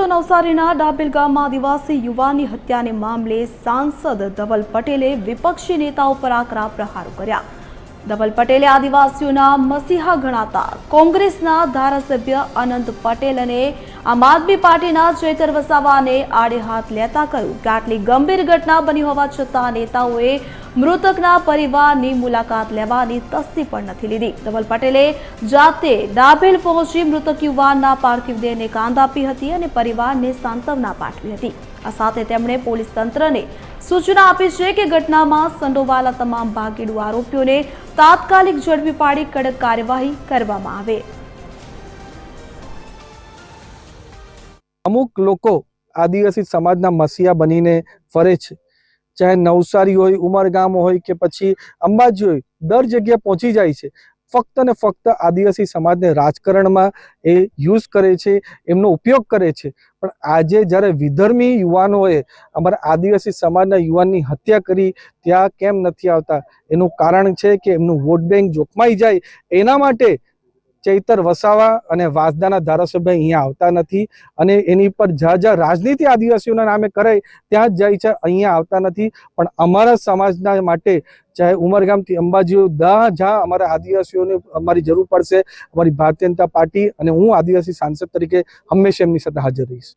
તો નવસારીના ડાબેલ ગામમાં આદિવાસી યુવાનની હત્યાને મામલે સાંસદ ધવલ પટેલે વિપક્ષી નેતાઓ પર આકરા પ્રહારો કર્યા। ધવલ પટેલે આદિવાસીઓના મસીહા ગણાતા કોંગ્રેસના ધારાસભ્ય અનંત પટેલ અને આમ આદમી પાર્ટીના ચૈતર વસાવાને આડે હાથ લેતા કહ્યું કે આટલી ગંભીર ઘટના બની હોવા છતાં નેતાઓએ મૃતકના પરિવારની મુલાકાત લેવાની તસ્દી પણ નથી લીધી। ધવલ પટેલે જાતે ડાભેલ પહોંચી મૃતક યુવાનના પાર્થિવ દેહને કાંધ આપી હતી અને પરિવારને સાંત્વના પાઠવી હતી। આ સાથે તેમણે પોલીસ તંત્રને સૂચના આપી છે કે ઘટનામાં સંડોવાયેલા તમામ ભાગીદાર આરોપીઓને તાત્કાલિક ઝડપી પાડી કડક કાર્યવાહી કરવામાં આવે। અમુક લોકો આદિવાસી સમાજના મસીહા બનીને ફરે છે, ચાહે નવસારી હોય, ઉમરગામ હોય કે પછી અંબાજી હોય, દર જગ્યાએ પહોંચી જાય છે। ફક્ત ને ફક્ત આદિવાસી સમાજને રાજકારણમાં એ યુઝ કરે છે, એમનો ઉપયોગ કરે છે। પણ આજે જ્યારે વિધર્મી યુવાનોએ અમારા આદિવાસી સમાજના યુવાનની હત્યા કરી, ત્યાં કેમ નથી આવતા? એનું કારણ છે કે એમનું વોટ બેંક જોખમાઈ જાય, એના માટે ચૈતર વસાવા અને વાંસદાના ધારાસભ્ય અહીંયા આવતા નથી અને એની પર જ્યાં રાજનીતિ આદિવાસીઓના નામે કરાય ત્યાં જ જાય છે, અહીંયા આવતા નથી। પણ અમારા સમાજના માટે ચાહે ઉમરગામથી અંબાજી જ્યાં અમારા આદિવાસીઓને અમારી જરૂર પડશે, અમારી ભારતીય જનતા પાર્ટી અને હું આદિવાસી સાંસદ તરીકે હંમેશા એમની સાથે હાજર રહીશ।